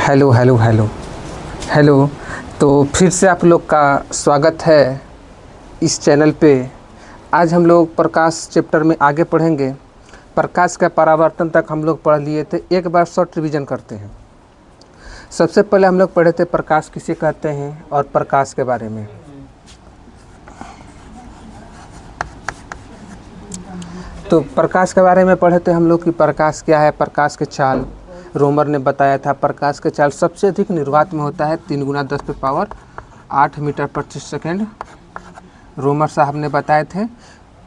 Hello hello hello hello. तो फिर से आप लोग का स्वागत है इस चैनल पे। आज हम लोग प्रकाश चैप्टर में आगे पढ़ेंगे। प्रकाश का परावर्तन तक हम लोग पढ़ लिए थे। एक बार शॉर्ट रिवीजन करते हैं। सबसे पहले हम लोग पढ़े थे प्रकाश किसे कहते हैं और प्रकाश के बारे में। तो प्रकाश के बारे में पढ़े थे हम लोग कि प्रकाश क्या है। प्रकाश के चाल रोमर ने बताया था। प्रकाश के चाल सबसे अधिक निर्वात में होता है 3 × 10⁸ मीटर प्रति सेकेंड, रोमर साहब ने बताए थे।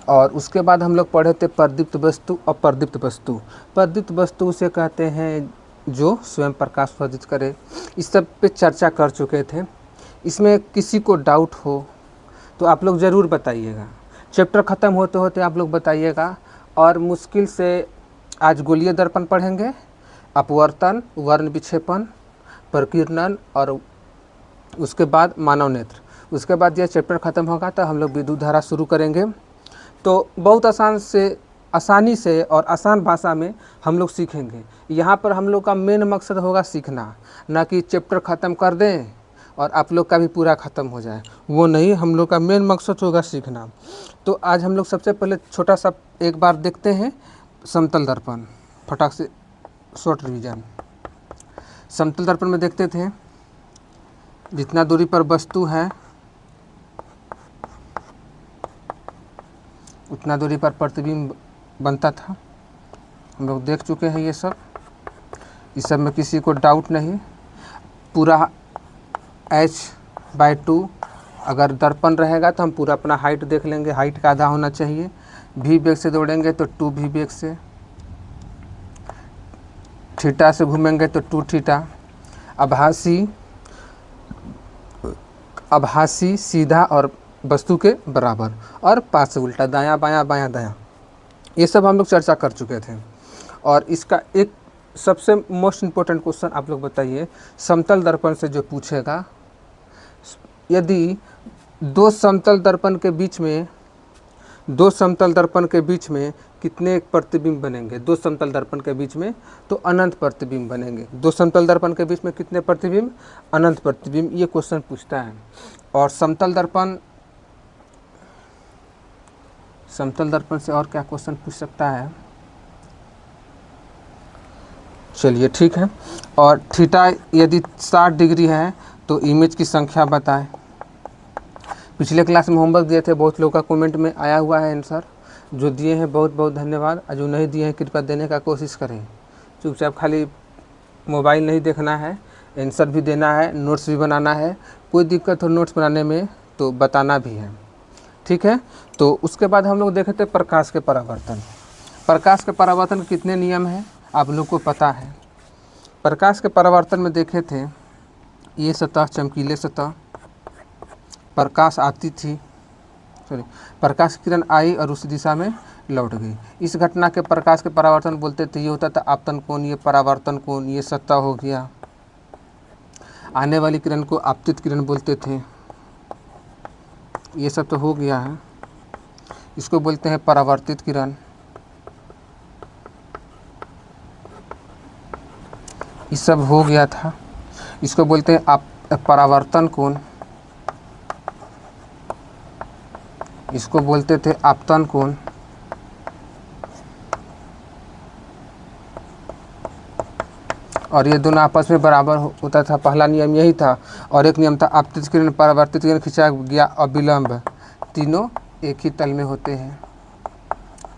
और उसके बाद हम लोग पढ़े थे प्रदीप्त वस्तु। अप्रदीप्त वस्तु, प्रदीप्त वस्तु उसे कहते हैं जो स्वयं प्रकाश उत्सर्जित करे। इस सब पे चर्चा कर चुके थे। इसमें किसी को डाउट हो तो आप लोग ज़रूर बताइएगा। चैप्टर ख़त्म होते होते आप लोग बताइएगा। और मुश्किल से आज गोलीय दर्पण पढ़ेंगे, अपवर्तन, वर्ण विक्षेपण, प्रकीर्णन और उसके बाद मानव नेत्र। उसके बाद यह चैप्टर ख़त्म होगा तो हम लोग विद्युत धारा शुरू करेंगे। तो बहुत आसानी से और आसान भाषा में हम लोग सीखेंगे। यहाँ पर हम लोग का मेन मकसद होगा सीखना, ना कि चैप्टर ख़त्म कर दें और आप लोग का भी पूरा ख़त्म हो जाए, वो नहीं। हम लोग का मेन मकसद होगा सीखना। तो आज हम लोग सबसे पहले छोटा सा एक बार देखते हैं समतल दर्पण। फटाक से शॉर्ट रिवीजन। समतल दर्पण में देखते थे जितना दूरी पर वस्तु है उतना दूरी पर प्रतिबिंब बनता था। हम लोग देख चुके हैं ये सब। इस सब में किसी को डाउट नहीं। पूरा h/2 अगर दर्पण रहेगा तो हम पूरा अपना हाइट देख लेंगे। हाइट का आधा होना चाहिए। v वेग से दौड़ेंगे तो 2v वेग से, थीटा से घूमेंगे तो 2θ। आभासी सीधा और वस्तु के बराबर, और पास से उल्टा, दायां बायां बायां दायां, ये सब हम लोग चर्चा कर चुके थे। और इसका एक सबसे मोस्ट इम्पोर्टेंट क्वेश्चन आप लोग बताइए, समतल दर्पण से जो पूछेगा, यदि दो समतल दर्पण के बीच में कितने प्रतिबिंब बनेंगे? दो समतल दर्पण के बीच में तो अनंत प्रतिबिंब बनेंगे। दो समतल दर्पण के बीच में कितने प्रतिबिंब? अनंत प्रतिबिंब। ये क्वेश्चन पूछता है। और समतल दर्पण से और क्या क्वेश्चन पूछ सकता है? चलिए ठीक है। और थीटा यदि 60 डिग्री है तो इमेज की संख्या बताएं। पिछले क्लास में होमवर्क दिए थे, बहुत लोगों का कमेंट में आया हुआ है आंसर। जो दिए हैं बहुत बहुत धन्यवाद, और जो नहीं दिए हैं कृपया देने का कोशिश करें। चुपचाप खाली मोबाइल नहीं देखना है, आंसर भी देना है, नोट्स भी बनाना है। कोई दिक्कत हो नोट्स बनाने में तो बताना भी है, ठीक है। तो उसके बाद हम लोग देखे थे प्रकाश के परावर्तन। प्रकाश के परावर्तन के कितने नियम हैं आप लोग को पता है? प्रकाश के परावर्तन में देखे थे, ये सतह चमकीले सतह, प्रकाश प्रकाश किरण आई और उस दिशा में लौट गई। इस घटना के प्रकाश के परावर्तन बोलते थे। ये होता था आपतन कोण, ये परावर्तन कोण, ये सतह हो गया। आने वाली किरण को आपतित किरण बोलते थे। ये सब तो हो गया है। इसको बोलते हैं परावर्तित किरण। ये सब हो गया था। इसको बोलते हैं परावर्तन कोण। इसको बोलते थे आपतन कोण। और ये दोनों आपस में बराबर होता था। पहला नियम यही था। और एक नियम था आपतित किरण परावर्तित किरण खिंचा गया अविलंब, तीनों एक ही तल में होते हैं।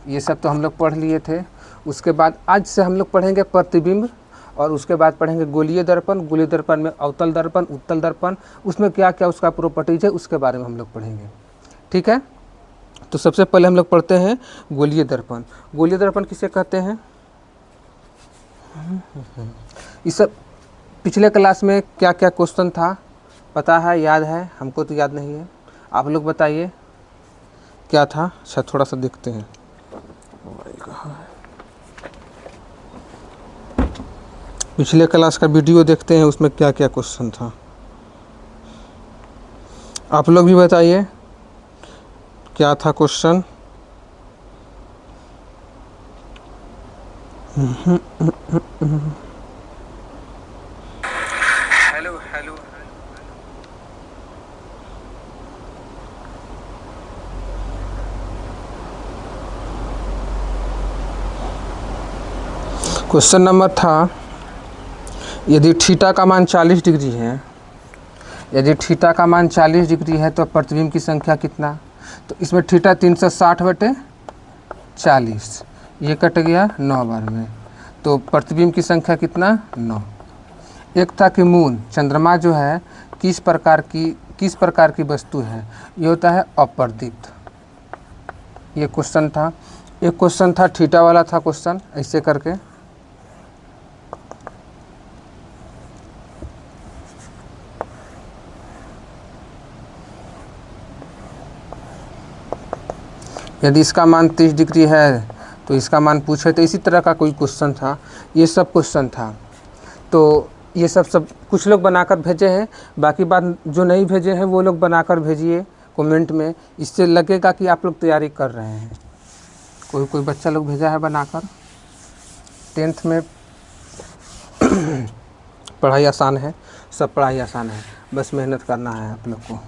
ये सब तो हम लोग पढ़ लिए थे। उसके बाद आज से हम लोग पढ़ेंगे प्रतिबिंब, और उसके बाद पढ़ेंगे गोलीय दर्पण। गोलीय दर्पण में अवतल दर्पण, उत्तल दर्पण, उसमें क्या क्या उसका प्रॉपर्टीज है उसके बारे में हम लोग पढ़ेंगे, ठीक है। तो सबसे पहले हम लोग पढ़ते हैं गोलीय दर्पण। गोलीय दर्पण किसे कहते हैं? इस सब पिछले क्लास में क्या क्या क्वेश्चन था पता है, याद है? हमको तो याद नहीं है, आप लोग बताइए क्या था। अच्छा थोड़ा सा देखते हैं। पिछले क्लास का वीडियो देखते हैं, उसमें क्या क्या क्वेश्चन था। आप लोग भी बताइए क्या था question. Hello hello. Question number था, यदि थीटा का मान 40 डिग्री है, यदि थीटा का मान 40 डिग्री है तो प्रतिबिंब की संख्या कितना। तो इसमें थीटा 360/40, ये कट गया 9 बार में, तो प्रतिबिंब की संख्या कितना 9। एक था कि मून चंद्रमा जो है किस प्रकार की वस्तु है, ये होता है अपर्दित। ये क्वेश्चन था। एक क्वेश्चन था थीटा वाला था क्वेश्चन, ऐसे करके यदि इसका मान 30 डिग्री है तो इसका मान पूछे, तो इसी तरह का कोई क्वेश्चन था। ये सब क्वेश्चन था, तो ये सब कुछ लोग बनाकर भेजे हैं, बाकी बात जो नहीं भेजे हैं वो लोग बनाकर भेजिए कमेंट में, इससे लगेगा कि आप लोग तैयारी कर रहे हैं। कोई बच्चा लोग भेजा है बनाकर। 10th में पढ़ाई आसान है, सब पढ़ाई आसान है, बस मेहनत करना है आप लोग को,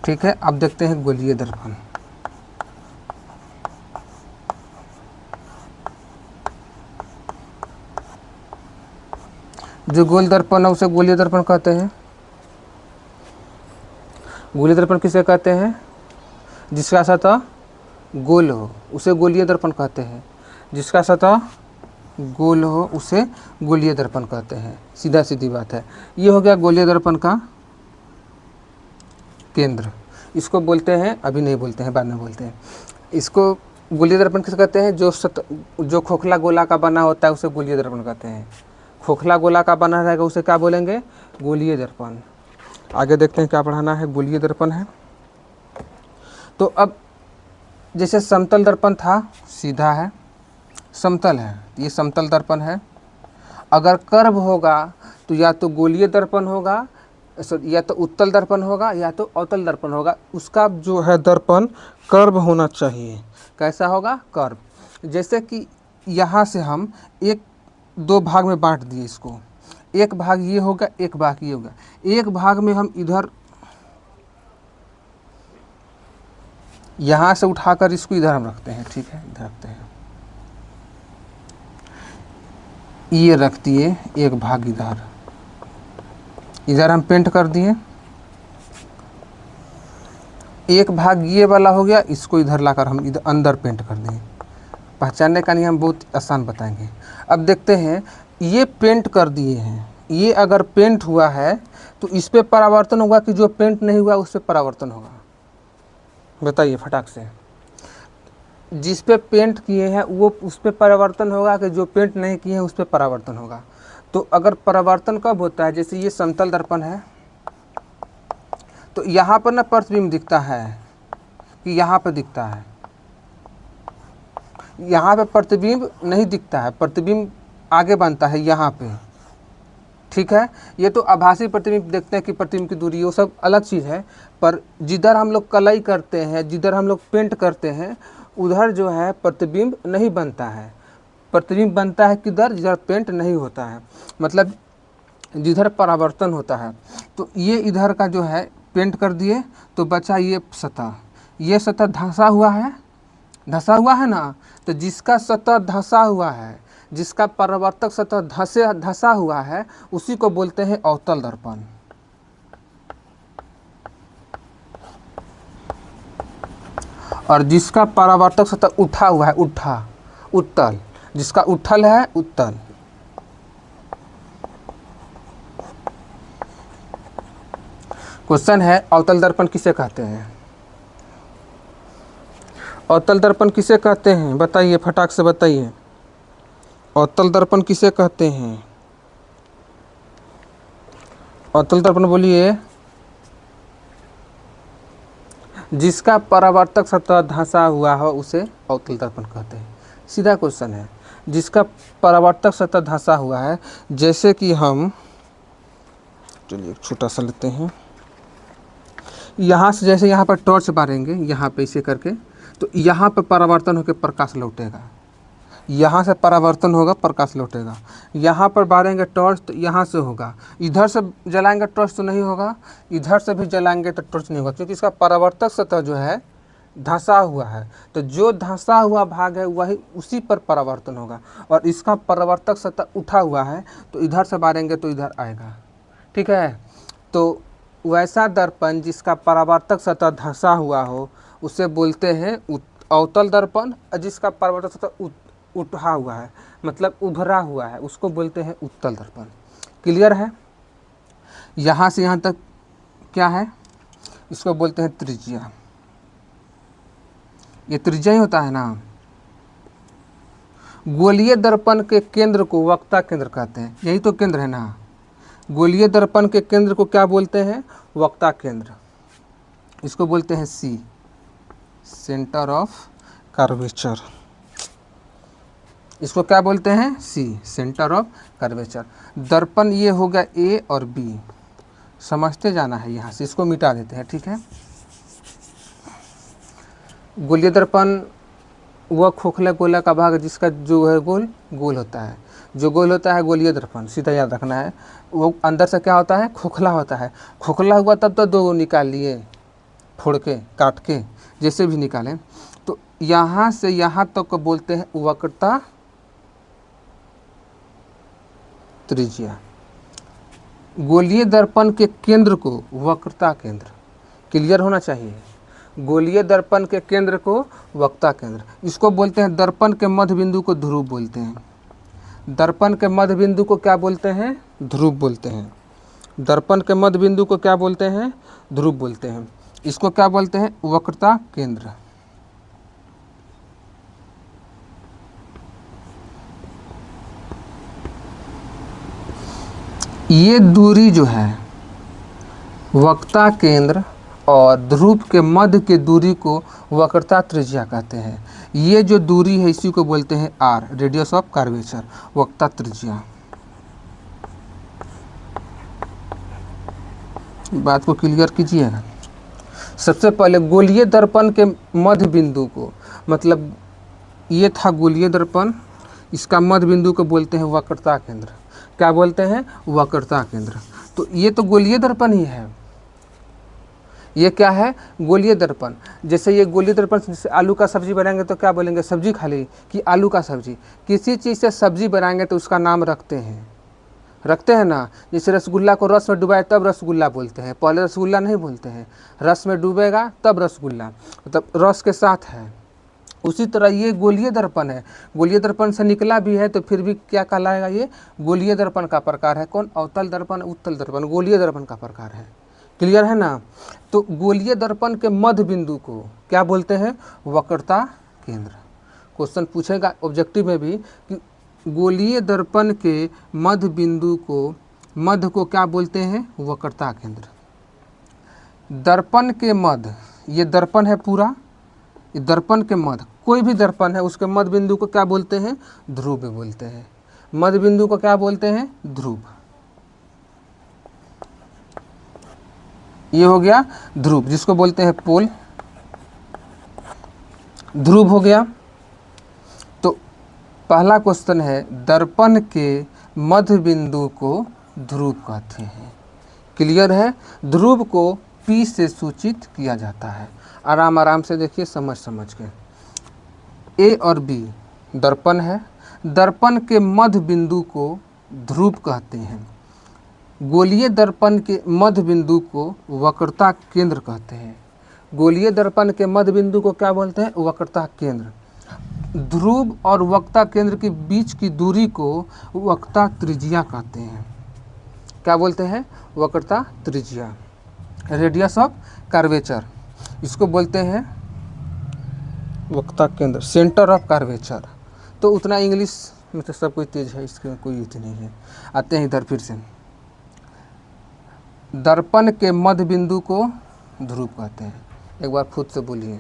ठीक है। अब देखते हैं गोलीय दर्पण। जो गोल दर्पण है उसे गोलीय दर्पण कहते हैं। गोलीय दर्पण किसे कहते हैं? जिसका सतह गोल हो उसे गोलीय दर्पण कहते हैं। जिसका सतह गोल हो उसे गोलीय दर्पण कहते हैं। सीधा सीधी बात है। ये हो गया गोलीय दर्पण का केंद्र। इसको बोलते हैं, अभी नहीं बोलते हैं, बाद में बोलते हैं। इसको गोलीय दर्पण किसे कहते हैं? जो खोखला गोला का बना होता है उसे गोलीय दर्पण कहते हैं। खोखला गोला का बना रहेगा उसे क्या बोलेंगे? गोलीय दर्पण। आगे देखते हैं क्या पढ़ाना है। गोलीय दर्पण है तो अब जैसे समतल दर्पण था, सीधा है, समतल है, ये समतल दर्पण है। अगर कर्व होगा तो या तो गोलीय दर्पण होगा, या तो उत्तल दर्पण होगा, या तो अवतल दर्पण होगा। उसका जो है दर्पण कर्व होना चाहिए। कैसा होगा? कर्व। जैसे कि यहाँ से हम दो भाग में बांट दिए इसको, एक भाग ये होगा, एक भाग ये होगा। एक भाग में हम इधर यहाँ से उठाकर इसको इधर हम रखते हैं, ठीक है, इधर रखते हैं। ये रख दिए एक भाग इधर हम पेंट कर दिए। एक भाग ये वाला हो गया, इसको इधर लाकर हम इधर अंदर पेंट कर देंगे। पहचानने का नियम बहुत आसान बताएंगे। अब देखते हैं, ये पेंट कर दिए हैं, ये अगर पेंट हुआ है तो इस पे परावर्तन होगा कि जो पेंट नहीं हुआ उस पे परावर्तन होगा? बताइए फटाक से। जिस पे पेंट किए हैं वो उस पे परावर्तन होगा कि जो पेंट नहीं किए हैं उस पे परावर्तन होगा? तो अगर परावर्तन कब होता है, जैसे ये समतल दर्पण है तो यहाँ पर ना प्रतिबिंब दिखता है कि यहाँ पे दिखता है, यहाँ पे प्रतिबिंब नहीं दिखता है, प्रतिबिंब आगे बनता है यहाँ पे, ठीक है। ये तो आभासी प्रतिबिंब देखते हैं कि प्रतिबिंब की दूरी, वो सब अलग चीज़ है। पर जिधर हम लोग कलई करते हैं, जिधर हम लोग पेंट करते हैं, उधर जो है प्रतिबिंब नहीं बनता है। प्रतिबिंब बनता है किधर? जिधर पेंट नहीं होता है, मतलब जिधर परावर्तन होता है। तो ये इधर का जो है पेंट कर दिए तो बचा ये सतह। ये सतह धंसा हुआ है ना। तो जिसका सतह धंसा हुआ है, जिसका परावर्तक सतह धंसा हुआ है, उसी को बोलते हैं अवतल दर्पण। और जिसका परावर्तक सतह उठा हुआ है, उत्तल, जिसका उठल है, उत्तल। क्वेश्चन है, अवतल दर्पण किसे कहते हैं? अवतल दर्पण किसे कहते हैं? बताइए, फटाक से बताइए। अवतल दर्पण किसे कहते हैं? अवतल दर्पण बोलिए। जिसका परावर्तक सतह धंसा हुआ हो उसे अवतल दर्पण कहते हैं। सीधा क्वेश्चन है। जिसका परावर्तक सतह धंसा हुआ है, जैसे कि हम, चलिए एक छोटा सा लेते हैं। यहाँ से जैसे यहाँ पर टॉर्च मारेंगे, यहाँ पे इसे करके, तो यहाँ पे परावर्तन होकर प्रकाश लौटेगा। यहाँ से परावर्तन होगा, प्रकाश लौटेगा। यहाँ पर बारेंगे टॉर्च तो यहाँ से होगा, इधर से जलाएंगे टॉर्च तो नहीं होगा, इधर से भी जलाएंगे तो टॉर्च नहीं होगा, क्योंकि इसका परावर्तक सतह जो है धंसा हुआ है। तो जो धंसा हुआ भाग है वही उसी पर परावर्तन होगा, और इसका परावर्तक सतह उठा हुआ है तो इधर से मारेंगे तो इधर आएगा। ठीक है, तो वैसा दर्पण जिसका परावर्तक सतह धंसा हुआ हो उसे बोलते हैं अवतल दर्पण, और जिसका परावर्तक सतह उठा हुआ है मतलब उभरा हुआ है उसको बोलते हैं उत्तल दर्पण। क्लियर है? यहाँ से यहाँ तक क्या है, इसको बोलते हैं त्रिज्या। ये त्रिज्या ही होता है ना। गोलीय दर्पण के केंद्र को वक्ता केंद्र कहते हैं, यही तो केंद्र है ना। गोलीय दर्पण के केंद्र को क्या बोलते हैं? वक्ता केंद्र। इसको बोलते हैं सी, सेंटर ऑफ कर्वेचर। इसको क्या बोलते हैं? सी, सेंटर ऑफ कर्वेचर। दर्पण ये हो गया ए और बी, समझते जाना है। यहाँ से इसको मिटा देते हैं। ठीक है, गोलीय दर्पण वह खोखला गोला का भाग जिसका जो है गोल गोल होता है, जो गोल होता है गोलीय दर्पण, सीधा याद रखना है। वो अंदर से क्या होता है? खोखला होता है। खोखला हुआ तब तो दो निकाल लिए, फोड़ के काट के जैसे भी निकालें। तो यहाँ से यहाँ तक को बोलते हैं वक्रता त्रिज्या। गोलीय दर्पण के केंद्र को वक्रता केंद्र, क्लियर होना चाहिए। गोलीय दर्पण के केंद्र को वक्ता केंद्र, इसको बोलते हैं दर्पण के मध्य बिंदु को ध्रुव बोलते हैं। दर्पण के मध्य बिंदु को क्या बोलते हैं? ध्रुव बोलते हैं। दर्पण के मध्य बिंदु को क्या बोलते हैं? ध्रुव बोलते हैं। इसको क्या बोलते हैं? वक्रता केंद्र। ये दूरी जो है वक्ता केंद्र और ध्रुव के मध्य के दूरी को वक्रता त्रिज्या कहते हैं। ये जो दूरी है इसी को बोलते हैं आर, रेडियस ऑफ कर्वेचर, वक्ता त्रिज्या। बात को क्लियर कीजिएगा। सबसे पहले गोलीय दर्पण के मध्य बिंदु को, मतलब ये था गोलीय दर्पण, इसका मध्य बिंदु को बोलते हैं वक्रता केंद्र। क्या बोलते हैं? वक्रता केंद्र। तो ये तो गोलीय दर्पण ही है। ये क्या है? गोलीय दर्पण। जैसे ये गोलीय दर्पण से आलू का सब्जी बनाएंगे तो क्या बोलेंगे? सब्जी खाली कि आलू का सब्जी। किसी चीज़ से सब्जी बनाएंगे तो उसका नाम रखते हैं ना। जैसे रसगुल्ला को रस में डुबाए तब रसगुल्ला बोलते हैं, पहले रसगुल्ला नहीं बोलते हैं। रस में डूबेगा तब रसगुल्ला, मतलब रस के साथ है। उसी तरह ये गोलीय दर्पण है। गोलीय दर्पण से निकला भी है तो फिर भी क्या कहलाएगा? ये गोलीय दर्पण का प्रकार है। कौन? अवतल दर्पण, उत्तल दर्पण, गोलीय दर्पण का प्रकार है। क्लियर है ना। तो गोलीय दर्पण के मध्य बिंदु को क्या बोलते हैं? वक्रता केंद्र। क्वेश्चन पूछेगा ऑब्जेक्टिव में भी कि गोलीय दर्पण के मध्य बिंदु को, मध्य को क्या बोलते हैं? वक्रता केंद्र। दर्पण के मध्य, ये दर्पण है पूरा, ये दर्पण के मध्य, कोई भी दर्पण है उसके मध्य बिंदु को क्या बोलते हैं? ध्रुव बोलते हैं। मध्य बिंदु को क्या बोलते हैं? ध्रुव। ये हो गया ध्रुव, जिसको बोलते हैं पोल। ध्रुव हो गया। तो पहला क्वेश्चन है, दर्पण के मध्य बिंदु को ध्रुव कहते हैं। क्लियर है। ध्रुव को P से सूचित किया जाता है। आराम आराम से देखिए, समझ के। A और B दर्पण है। दर्पण के मध्य बिंदु को ध्रुव कहते हैं। गोलीय दर्पण के मध्य बिंदु को वक्रता केंद्र कहते हैं। गोलीय दर्पण के मध्य बिंदु को क्या बोलते हैं? वक्रता केंद्र। ध्रुव और वक्ता केंद्र के बीच की दूरी को वक्ता त्रिज्या कहते हैं। क्या बोलते हैं? वक्रता त्रिज्या, रेडियस ऑफ कर्वेचर। इसको बोलते हैं वक्ता केंद्र, सेंटर ऑफ कर्वेचर। तो उतना इंग्लिश में तो सब कोई तेज है, इसके कोई युद्ध नहीं है। आते हैं इधर फिर से। दर्पण के मध्य बिंदु को ध्रुव कहते हैं। एक बार खुद से बोलिए,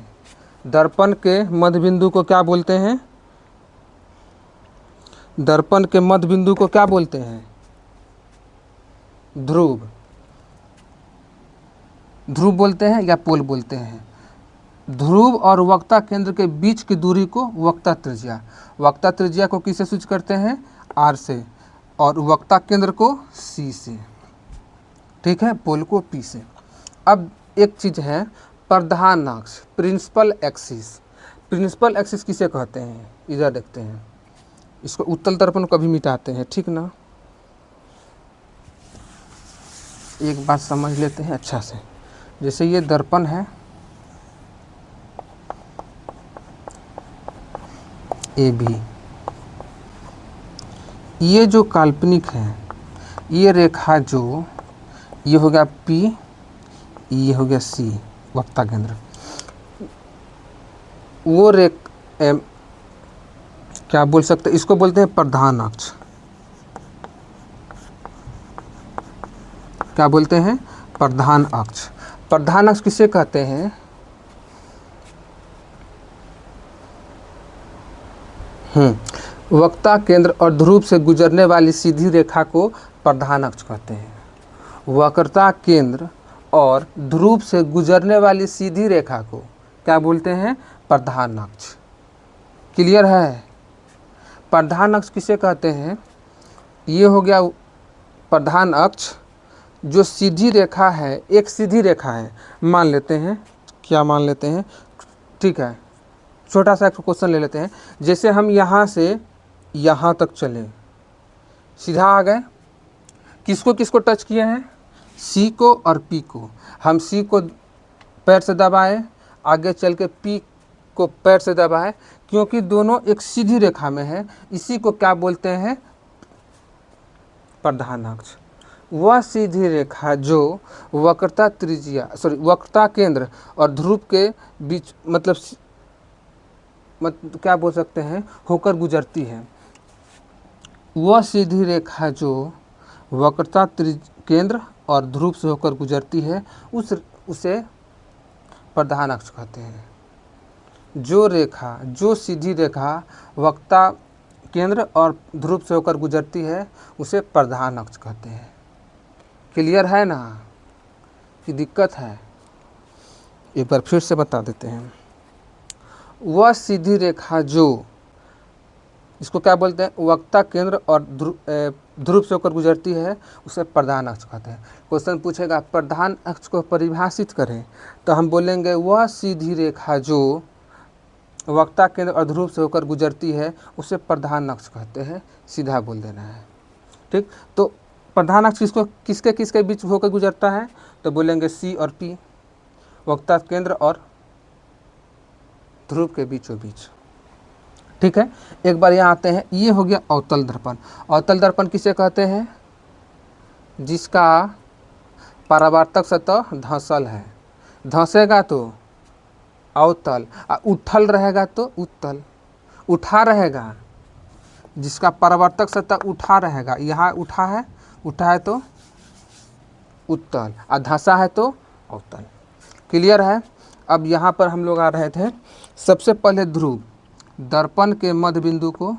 दर्पण के मध्य बिंदु को क्या बोलते हैं? दर्पण के मध्य बिंदु को क्या बोलते हैं? ध्रुव। ध्रुव बोलते हैं या पोल बोलते हैं? ध्रुव और वक्ता केंद्र के बीच की दूरी को वक्ता त्रिज्या, वक्ता त्रिज्या को किससे सूचित करते हैं, आर से, और वक्ता केंद्र को सी से, ठीक है, पोल को पी से। अब एक चीज़ है प्रधान अक्ष, प्रिंसिपल एक्सिस। प्रिंसिपल एक्सिस किसे कहते हैं, इधर देखते हैं, इसको उत्तल दर्पण कभी मिटाते हैं, ठीक ना। एक बात समझ लेते हैं अच्छा से, जैसे ये दर्पण है ए बी, ये जो काल्पनिक है, ये रेखा जो, ये हो गया पी, ये हो गया सी, वक्ता केंद्र, वो क्या बोल सकते हैं, इसको बोलते हैं प्रधान अक्ष। क्या बोलते हैं, प्रधान अक्ष। प्रधान अक्ष किसे कहते हैं, वक्ता केंद्र और ध्रुव से गुजरने वाली सीधी रेखा को प्रधान अक्ष कहते हैं। वक्रता केंद्र और ध्रुव से गुजरने वाली सीधी रेखा को क्या बोलते हैं, प्रधान अक्ष। क्लियर है। प्रधान अक्ष किसे कहते हैं, ये हो गया प्रधान अक्ष, जो सीधी रेखा है, एक सीधी रेखा है, मान लेते हैं, क्या मान लेते हैं, ठीक है, छोटा सा क्वेश्चन ले लेते हैं। जैसे हम यहाँ से यहाँ तक चले, सीधा आ गए, किसको किसको टच किए हैं, सी को और पी को। हम सी को पैर से दबाए, आगे चल के पी को पैर से दबाए, क्योंकि दोनों एक सीधी रेखा में है। इसी को क्या बोलते हैं, प्रधान अक्ष। वह सीधी रेखा जो वक्रता त्रिज्या वक्रता केंद्र और ध्रुव के बीच मतलब क्या बोल सकते हैं, होकर गुजरती है। वह सीधी रेखा जो वक्रता केंद्र और ध्रुव से होकर गुजरती है, उसे प्रधान अक्ष कहते हैं। जो सीधी रेखा वक्ता केंद्र और ध्रुव से होकर गुजरती है, उसे प्रधान अक्ष कहते हैं। क्लियर है ना, कि दिक्कत है, एक बार फिर से बता देते हैं। वह सीधी रेखा जो, इसको क्या बोलते हैं, वक्ता केंद्र और ध्रुव से होकर गुजरती है, उसे प्रधान अक्ष कहते हैं। क्वेश्चन पूछेगा प्रधान अक्ष को परिभाषित करें, तो हम बोलेंगे वह सीधी रेखा जो वक्ता केंद्र और ध्रुव से होकर गुजरती है, उसे प्रधान अक्ष कहते हैं। सीधा बोल देना है, ठीक। तो प्रधान अक्ष किसके किसके बीच होकर गुजरता है, तो बोलेंगे सी और पी, वक्ता केंद्र और ध्रुव के बीचों बीच, ठीक है। एक बार यहाँ आते हैं, ये हो गया अवतल दर्पण। अवतल दर्पण किसे कहते हैं, जिसका परावर्तक सतह धंसल है, धंसेगा तो अवतल, उठल रहेगा तो उत्तल। उठा रहेगा, जिसका परावर्तक सतह उठा रहेगा, यहाँ उठा है तो उत्तल, और धंसा है तो अवतल। क्लियर है। अब यहाँ पर हम लोग आ रहे थे, सबसे पहले ध्रुव, दर्पण के मध्य बिंदु को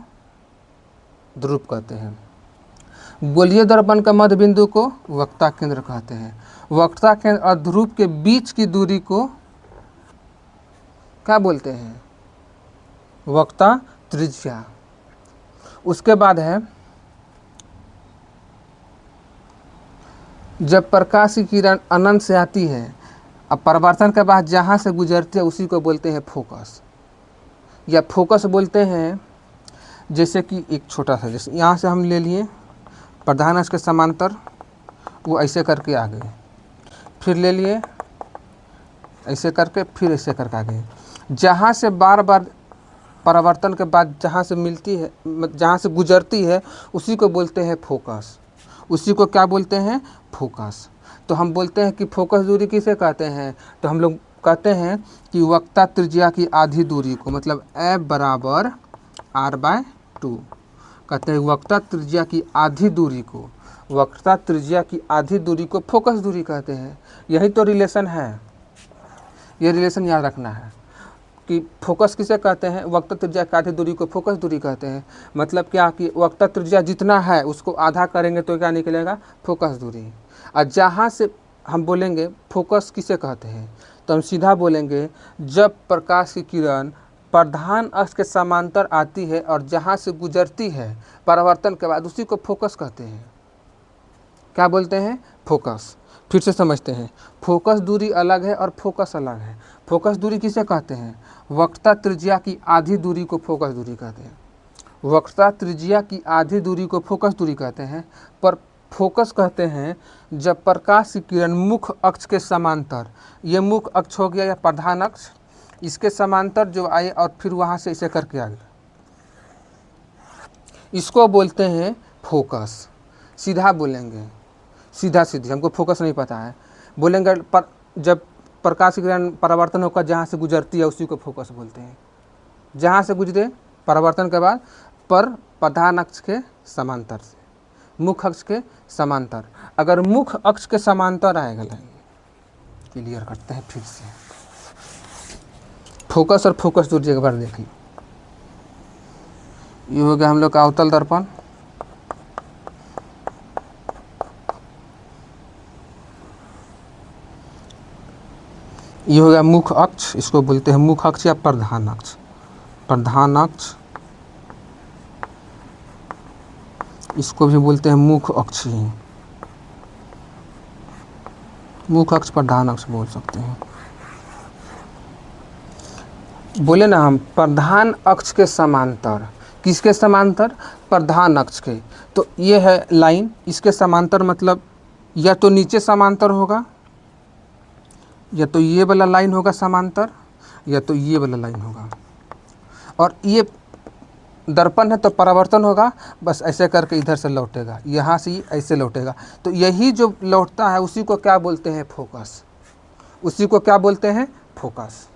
ध्रुव कहते हैं। गोलीय दर्पण का मध्य बिंदु को वक्ता केंद्र कहते हैं। वक्ता केंद्र और ध्रुव के बीच की दूरी को क्या बोलते हैं, वक्ता त्रिज्या। उसके बाद है, जब प्रकाश की किरण अनंत से आती है, अब परावर्तन के बाद जहाँ से गुजरती है, उसी को बोलते हैं फोकस, या फोकस बोलते हैं। जैसे कि एक छोटा सा, जैसे यहाँ से हम ले लिए प्रधान अक्ष के समांतर, वो ऐसे करके आ गए, फिर ले लिए ऐसे करके, फिर ऐसे करके आ गए। जहाँ से बार बार परावर्तन के बाद जहाँ से मिलती है, जहाँ से गुजरती है, उसी को बोलते हैं फोकस। उसी को क्या बोलते हैं, फोकस। तो हम बोलते हैं कि फोकस दूरी किसे कहते हैं, तो हम लोग कहते हैं कि वक्ता त्रिज्या की आधी दूरी को, मतलब F बराबर R/2, कहते हैं वक्ता त्रिज्या की आधी दूरी को, वक्ता त्रिज्या की आधी दूरी को फोकस दूरी कहते हैं। यही तो रिलेशन है, ये रिलेशन याद रखना है कि फोकस किसे कहते हैं, वक्ता त्रिज्या की आधी दूरी को फोकस दूरी कहते हैं। मतलब क्या कि वक्ता त्रिज्या जितना है उसको आधा करेंगे तो क्या निकलेगा, फोकस दूरी। और जहाँ से हम बोलेंगे फोकस किसे कहते हैं, तो हम सीधा बोलेंगे जब प्रकाश की किरण प्रधान अक्ष के समांतर आती है और जहाँ से गुजरती है परावर्तन के बाद, उसी को फोकस कहते हैं। क्या बोलते हैं? फोकस। फिर से समझते हैं, फोकस दूरी अलग है और फोकस अलग है। फोकस दूरी किसे कहते हैं? वक्रता त्रिज्या की आधी दूरी को फोकस दूरी कहते हैं। वक्रता त्रिज्या की आधी दूरी को फोकस दूरी कहते हैं। पर फोकस कहते हैं जब प्रकाश की किरण मुख्य अक्ष के समांतर, ये मुख्य अक्ष हो गया या प्रधान अक्ष, इसके समांतर जो आए और फिर वहाँ से इसे करके आ गया, इसको बोलते हैं फोकस। सीधा बोलेंगे, सीधा सीधी, हमको फोकस नहीं पता है, बोलेंगे जब प्रकाश की किरण परावर्तन होकर जहाँ से गुजरती है उसी को फोकस बोलते हैं। जहाँ से गुजरे परावर्तन के बाद पर प्रधान अक्ष के समांतर से, मुख्य अक्ष के समांतर। अगर मुख्य अक्ष के समांतर आएगा लाइन, क्लियर करते हैं फिर से। फोकस और फोकस दूरी एक बार देखिए। ये हो गया हम लोग का अवतल दर्पण, ये हो गया मुख्य अक्ष, इसको बोलते हैं मुख्य अक्ष या प्रधान अक्ष। प्रधान अक्ष, इसको भी बोलते हैं मुख्य अक्ष ही, मुख्य अक्ष प्रधान अक्ष बोल सकते हैं। बोले ना हम प्रधान अक्ष के समांतर, किसके समांतर? प्रधान अक्ष के। तो ये है लाइन, इसके समांतर मतलब या तो नीचे समांतर होगा, या तो ये वाला लाइन होगा समांतर, या तो ये वाला लाइन होगा। और ये दर्पण है तो परावर्तन होगा, बस ऐसे करके इधर से लौटेगा, यहाँ से ऐसे लौटेगा। तो यही जो लौटता है उसी को क्या बोलते हैं? फोकस। उसी को क्या बोलते हैं? फोकस।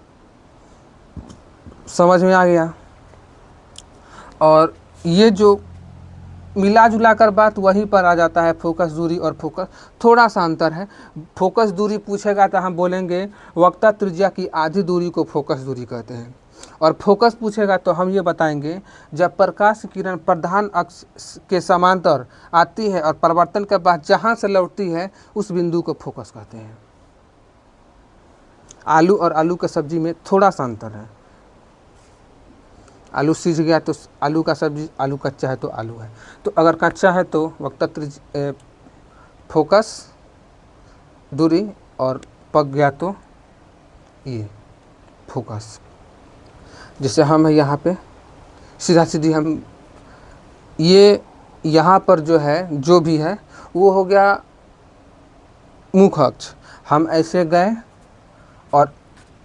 समझ में आ गया? और ये जो मिला जुला कर बात वहीं पर आ जाता है, फोकस दूरी और फोकस थोड़ा सा अंतर है। फोकस दूरी पूछेगा तो हम बोलेंगे वक्रता त्रिज्या की आधी दूरी को फोकस दूरी कहते हैं। और फोकस पूछेगा तो हम ये बताएंगे जब प्रकाश किरण प्रधान अक्ष के समांतर आती है और परावर्तन के बाद जहाँ से लौटती है उस बिंदु को फोकस कहते हैं। आलू और आलू की सब्जी में थोड़ा सा अंतर है। आलू सीज गया तो आलू का सब्जी, आलू कच्चा है तो आलू है। तो अगर कच्चा है तो वक्रता फोकस दूरी, और पक गया तो ये फोकस। जैसे हम है यहाँ पे सीधा सीधी, हम ये यहाँ पर जो है जो भी है वो हो गया मुख्य अक्ष। हम ऐसे गए और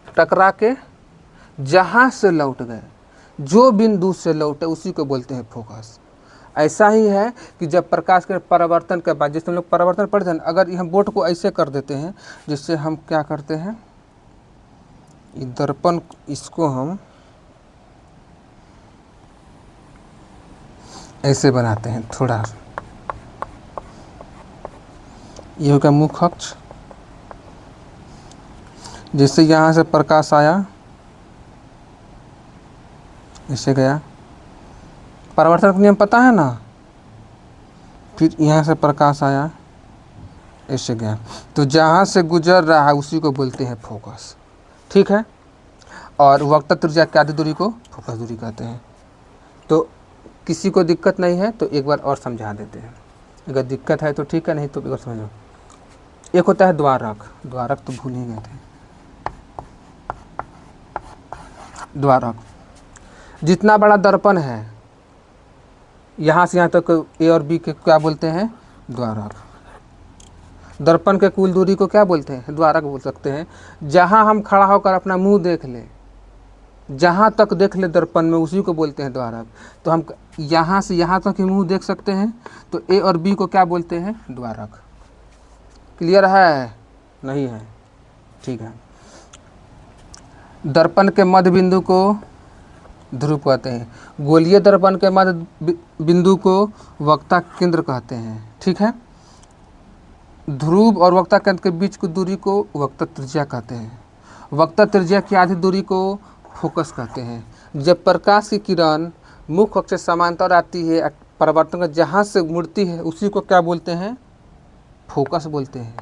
टकरा के जहाँ से लौट गए, जो बिंदु से लौटे उसी को बोलते हैं फोकस। ऐसा ही है कि जब प्रकाश के परावर्तन के बाद, जैसे हम लोग परावर्तन पढ़ते हैं, अगर हम बोर्ड को ऐसे कर देते हैं, जिससे हम क्या करते हैं, दर्पण इसको हम ऐसे बनाते हैं थोड़ा, ये होगा मुख्य अक्ष। जैसे यहाँ से प्रकाश आया, ऐसे गया, परावर्तन का नियम पता है ना, फिर यहाँ से प्रकाश आया, ऐसे गया, तो जहाँ से गुजर रहा है उसी को बोलते हैं फोकस। ठीक है? और वक्रता त्रिज्या की आधी दूरी को फोकस दूरी कहते हैं। तो किसी को दिक्कत नहीं है तो एक बार और समझा देते हैं, अगर दिक्कत है तो ठीक है, नहीं तो एक बार समझो। एक होता है द्वारक, द्वारक तो भूल ही गए थे। द्वारक जितना बड़ा दर्पण है, यहाँ से यहाँ तक ए और बी के क्या बोलते हैं? द्वारक। दर्पण के कुल दूरी को क्या बोलते हैं? द्वारक बोल सकते हैं। जहाँ हम खड़ा होकर अपना मुंह देख ले, जहाँ तक देख ले दर्पण में, उसी को बोलते हैं द्वारक। तो हम यहाँ से यहाँ तक ही मुंह देख सकते हैं, तो ए और बी को क्या बोलते हैं? द्वारक। क्लियर है? नहीं है? ठीक है। दर्पण के मध्य बिंदु को ध्रुव कहते हैं। गोलीय दर्पण के मध्य बिंदु को वक्रता केंद्र कहते हैं। ठीक है? ध्रुव और वक्रता केंद्र के बीच की दूरी को वक्रता त्रिज्या कहते हैं। वक्रता त्रिज्या की आधी दूरी को फोकस कहते हैं। जब प्रकाश की किरण मुख्य अक्ष से समांतर आती है, परावर्तन का जहाँ से मुड़ती है उसी को क्या बोलते हैं? फोकस बोलते हैं।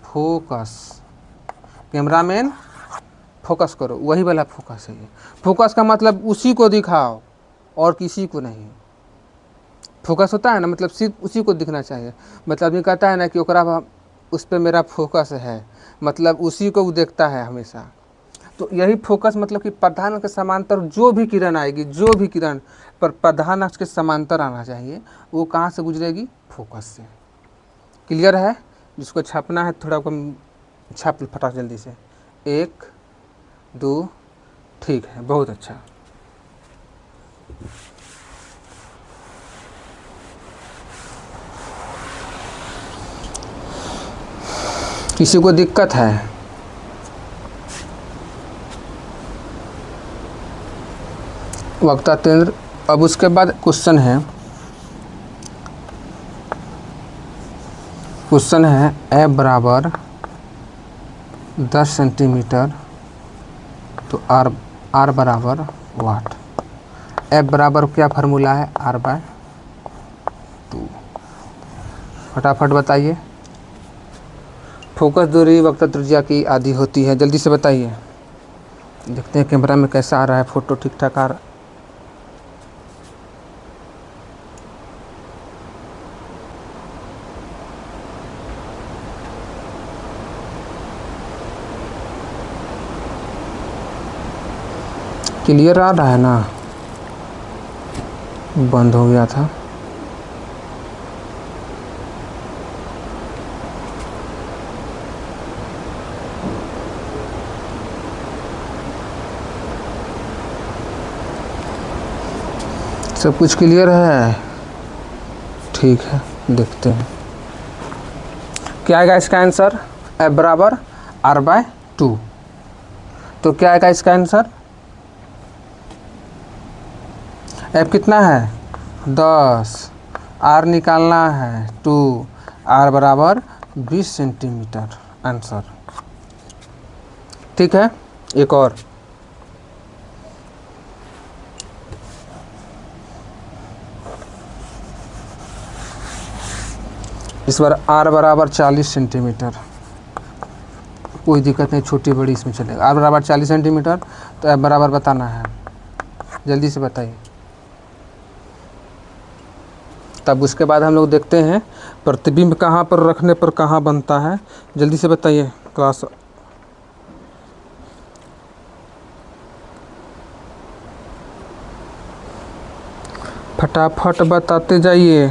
फोकस। कैमरामैन फोकस करो, वही वाला फोकस है ये। फोकस का मतलब उसी को दिखाओ और किसी को नहीं। फोकस होता है ना, मतलब सिर्फ उसी को दिखना चाहिए। मतलब ये कहता है ना कि ओकरा उस पर मेरा फोकस है, मतलब उसी को वो देखता है हमेशा। तो यही फोकस मतलब कि प्रधान अक्ष के समांतर जो भी किरण आएगी, जो भी किरण पर प्रधान अक्ष के समांतर आना चाहिए, वो कहाँ से गुजरेगी? फोकस से। क्लियर है? जिसको छापना है थोड़ा कम छाप फटाक जल्दी से। 1 2, ठीक है, बहुत अच्छा। किसी को दिक्कत है? वक्ता तेंद्र। अब उसके बाद क्वेश्चन है, ए बराबर 10 सेंटीमीटर तो आर बराबर वाट। एफ बराबर क्या फार्मूला है? R/2। फटाफट बताइए। फोकस दूरी वक्र त्रिज्या की आधी होती है, जल्दी से बताइए। देखते हैं कैमरा में कैसा आ रहा है, फोटो ठीक ठाक आ रहा। क्लियर आ रहा है ना? बंद हो गया था। सब कुछ क्लियर है? ठीक है, देखते हैं क्या आएगा इसका आंसर। F बराबर R/2। तो क्या आएगा इसका आंसर? F कितना है? 10, R निकालना है 2, R बराबर 20 सेंटीमीटर आंसर। ठीक है, एक और। इस बार R बराबर 40 सेंटीमीटर। कोई दिक्कत नहीं, छोटी बड़ी इसमें चलेगा। R बराबर 40 सेंटीमीटर तो F बराबर बताना है, जल्दी से बताइए। तब उसके बाद हम लोग देखते हैं प्रतिबिंब कहाँ पर रखने पर कहाँ बनता है, जल्दी से बताइए क्लास। फटाफट बताते जाइए,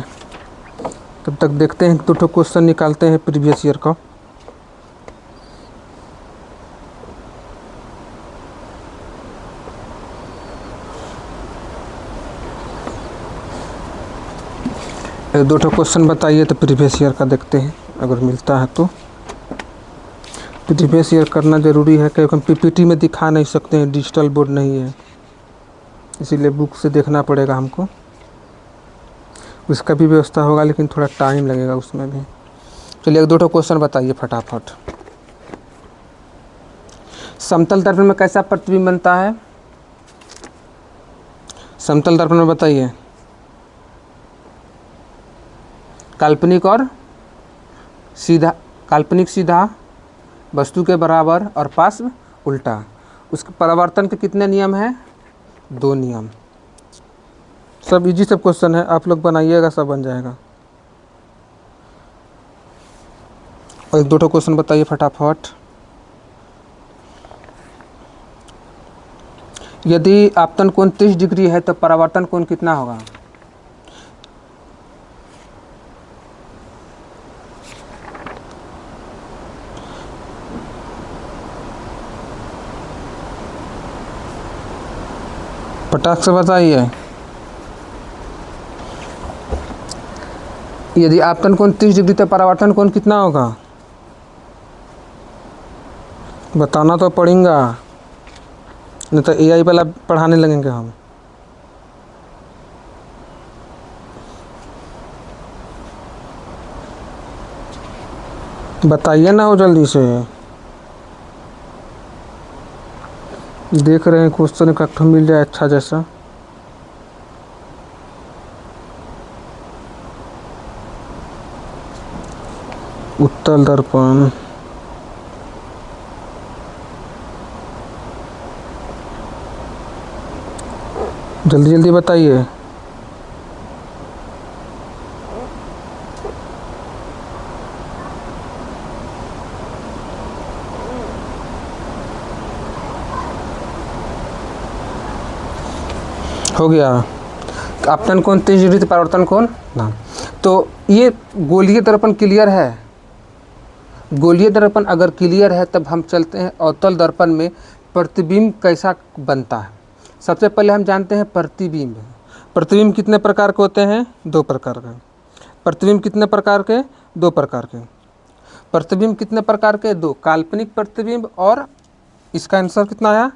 तब तक देखते हैं 2 क्वेश्चन निकालते हैं प्रीवियस ईयर का। एक 2 क्वेश्चन बताइए तो प्रीवियस ईयर का देखते हैं, अगर मिलता है तो। प्रीवियस ईयर करना ज़रूरी है क्योंकि हम पीपीटी में दिखा नहीं सकते हैं, डिजिटल बोर्ड नहीं है, इसीलिए बुक से देखना पड़ेगा हमको। उसका भी व्यवस्था होगा लेकिन थोड़ा टाइम लगेगा उसमें भी। चलिए 2 क्वेश्चन बताइए फटाफट। समतल दर्पण में कैसा प्रतिबिंब बनता है? समतल दर्पण में बताइए। काल्पनिक और सीधा, काल्पनिक सीधा, वस्तु के बराबर और पार्श्व उल्टा। उसके परावर्तन के कितने नियम हैं? 2 नियम। सब इजी सब क्वेश्चन है, आप लोग बनाइएगा, सब बन जाएगा। और 2 क्वेश्चन बताइए फटाफट। यदि आपतन कोण 30 डिग्री है तो परावर्तन कोण कितना होगा? फटाक से बताइए। यदि आपतन कोण 30 डिग्री तो परावर्तन कोण कितना होगा? बताना तो पड़ेगा, नहीं तो AI वाला पढ़ाने लगेंगे हम। बताइए ना, हो जल्दी से। देख रहे हैं क्वेश्चन इकट्ठा मिल जाए अच्छा जैसा। उत्तल दर्पण, जल्दी जल्दी बताइए। हो गया। आपतन कोण, तेज विरुद्ध परावर्तन कोण ना। तो ये गोलीय दर्पण क्लियर है। गोलीय दर्पण अगर क्लियर है तब हम चलते हैं अवतल दर्पण में प्रतिबिंब कैसा बनता है। सबसे पहले हम जानते हैं प्रतिबिंब। प्रतिबिंब कितने प्रकार के होते हैं? 2 प्रकार के। प्रतिबिंब कितने प्रकार के? 2 प्रकार के। प्रतिबिंब कितने प्रकार के? 2। काल्पनिक प्रतिबिंब, और इसका आंसर कितना आया?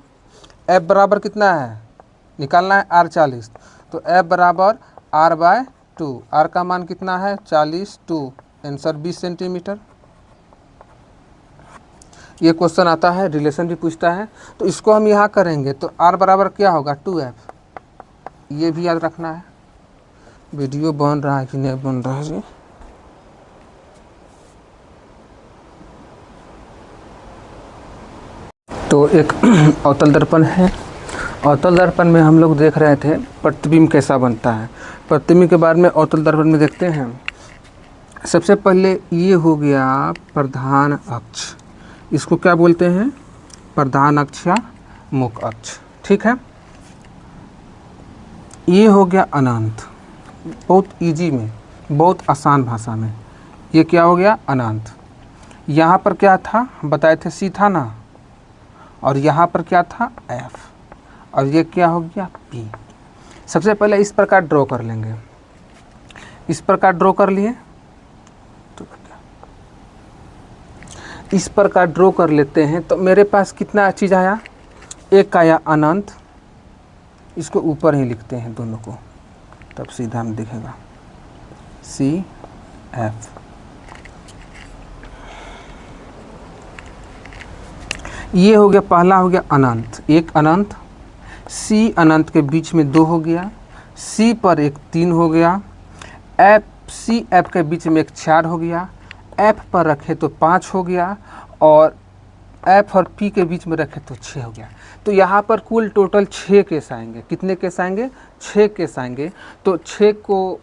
F बराबर कितना है? निकालना है R40। तो F बराबर R/2। R का मान कितना है? 40। 2 आंसर 20 सेंटीमीटर। ये क्वेश्चन आता है, रिलेशन भी पूछता है, तो इसको हम यहाँ करेंगे तो R बराबर क्या होगा? 2F। ये भी याद रखना है। वीडियो बन रहा है कि नहीं बन रहा है जी? तो एक अवतल दर्पण है। अवतल दर्पण में हम लोग देख रहे थे प्रतिबिंब कैसा बनता है। प्रतिबिंब के बारे में अवतल दर्पण में देखते हैं। सबसे पहले ये हो गया प्रधान अक्ष, इसको क्या बोलते हैं? प्रधान अक्ष या मुख्य अक्ष, ठीक है। ये हो गया अनंत, बहुत इजी में, बहुत आसान भाषा में। ये क्या हो गया? अनंत। यहाँ पर क्या था बताए थे? सी था ना, और यहाँ पर क्या था? F, और ये क्या हो गया? P। सबसे पहले इस प्रकार ड्रॉ कर लेंगे। इस प्रकार ड्रॉ कर लिए, तो इस प्रकार ड्रॉ कर लेते हैं। तो मेरे पास कितना चीज़ आया? एक आया अनंत, इसको ऊपर ही लिखते हैं दोनों को, तब सीधा हम दिखेगा CF। ये हो गया, पहला हो गया अनंत, एक अनंत। C अनंत के बीच में 2 हो गया, C पर एक 3 हो गया, CF के बीच में एक 4 हो गया, F पर रखे तो 5 हो गया, और F और P के बीच में रखे तो 6 हो गया। तो यहाँ पर कुल टोटल 6 केस आएंगे। कितने केस आएंगे? 6 केस आएंगे। तो 6 को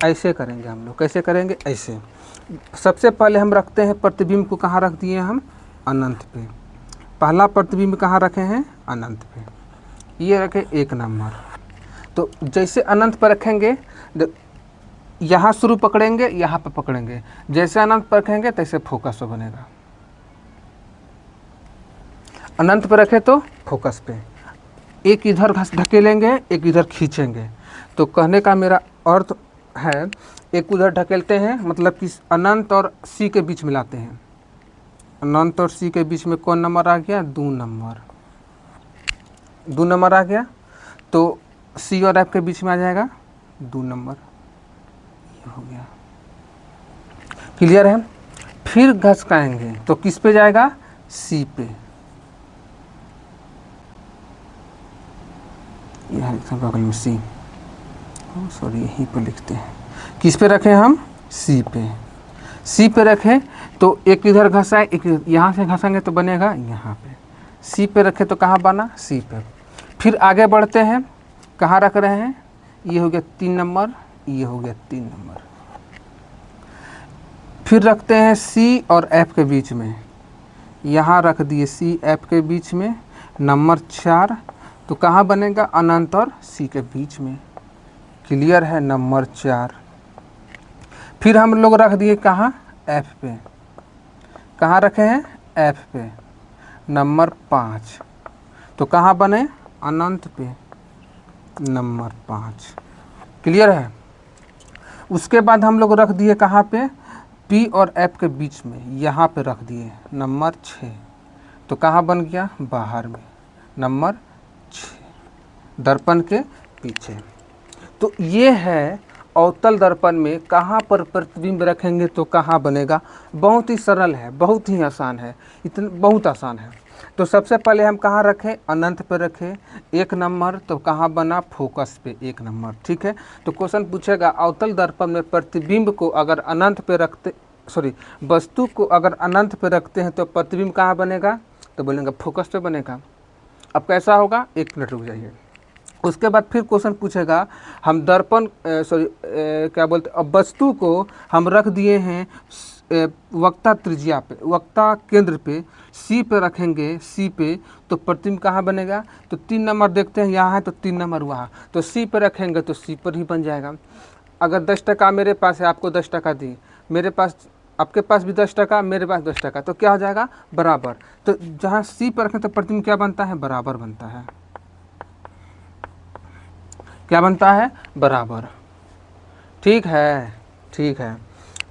ऐसे करेंगे हम लोग। कैसे करेंगे? ऐसे। सबसे पहले हम रखते हैं प्रतिबिंब को, कहाँ रख दिए हम? अनंत पे। पहला प्रतिबिंब कहाँ रखे हैं? अनंत पे। ये रखे 1 नंबर। तो जैसे अनंत पर रखेंगे, यहाँ शुरू पकड़ेंगे, यहाँ पर पकड़ेंगे। जैसे अनंत पर रखेंगे तैसे फोकस पे बनेगा। अनंत पर रखे तो फोकस पे, एक इधर ढकेलेंगे, एक इधर खींचेंगे। तो कहने का मेरा अर्थ है, एक उधर ढकेलते हैं, मतलब कि अनंत और C के बीच मिलाते हैं। अनंत और C के बीच में कौन नंबर आ गया? 2 नंबर। 2 नंबर आ गया, तो C और F के बीच में आ जाएगा 2 नंबर। ये हो गया, क्लियर है। फिर घसकाएंगे तो किस पे जाएगा? C पे। यह बगल में C, सॉरी यहीं पर लिखते हैं। किस पे रखें हम? C पे। C पे रखें तो एक इधर घसाए, एक यहाँ से घसाएंगे तो बनेगा यहाँ पे। C पे रखे तो कहाँ बना? C पे। फिर आगे बढ़ते हैं, कहाँ रख रहे हैं? ये हो गया 3 नंबर, ये हो गया 3 नंबर। फिर रखते हैं C और F के बीच में, यहाँ रख दिए C F के बीच में, नंबर 4। तो कहाँ बनेगा? अनंत और C के बीच में। क्लियर है? नंबर 4। फिर हम लोग रख दिए कहाँ? F पे। कहाँ रखे हैं? F पे, नंबर 5। तो कहाँ बने? अनंत पे, नंबर 5। क्लियर है। उसके बाद हम लोग रख दिए कहाँ पे? P और F के बीच में, यहाँ पे रख दिए नंबर 6। तो कहाँ बन गया? बाहर में, नंबर 6, दर्पण के पीछे। तो ये है अवतल दर्पण में कहाँ पर प्रतिबिंब रखेंगे तो कहाँ बनेगा। बहुत ही सरल है, बहुत ही आसान है, इतना बहुत आसान है। तो सबसे पहले हम कहाँ रखें? अनंत पे रखें, 1 नंबर। तो कहाँ बना? फोकस पे, 1 नंबर। ठीक है। तो क्वेश्चन पूछेगा अवतल दर्पण में प्रतिबिंब को अगर अनंत पे रखते, सॉरी वस्तु को अगर अनंत पे रखते हैं तो प्रतिबिंब कहाँ बनेगा? तो बोलेंगे फोकस पे बनेगा। अब कैसा होगा? 1 मिनट रुक जाइए। उसके बाद फिर क्वेश्चन पूछेगा, हम दर्पण क्या बोलते, अब वस्तु को हम रख दिए हैं वक्ता त्रिज्या पे, वक्ता केंद्र पे, सी पे रखेंगे, सी पे, तो प्रतिबिंब कहाँ बनेगा? तो 3 नंबर देखते हैं, यहाँ है तो 3 नंबर वहाँ, तो सी पे रखेंगे तो सी पर ही बन जाएगा। अगर 10 टका मेरे पास है, आपको 10 टका दी, मेरे पास, आपके पास भी 10 टका, मेरे पास 10 टका, तो क्या हो जाएगा? बराबर। तो जहाँ सी पर रखें तो प्रतिबिंब क्या बनता है? बराबर बनता है। क्या बनता है? बराबर। ठीक है, ठीक है।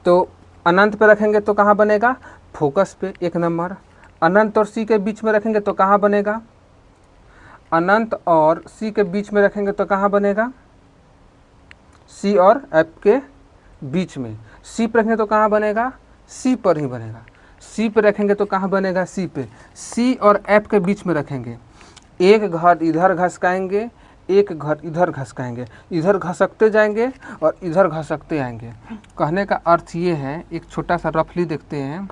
तो अनंत पे रखेंगे तो कहाँ बनेगा? फोकस पे, 1 नंबर। अनंत और सी के बीच में रखेंगे तो कहाँ बनेगा? अनंत और सी के बीच में रखेंगे तो कहाँ बनेगा? सी और एफ के बीच में। सी पर रखेंगे तो कहाँ बनेगा? सी पर ही बनेगा। सी पे रखेंगे तो कहाँ बनेगा? सी पे। सी और एफ के बीच में रखेंगे, एक घर इधर घसकाएंगे, एक घर इधर घसकाएंगे, इधर घसकते जाएंगे और इधर घसकते आएंगे। कहने का अर्थ ये है, एक छोटा सा रफली देखते हैं।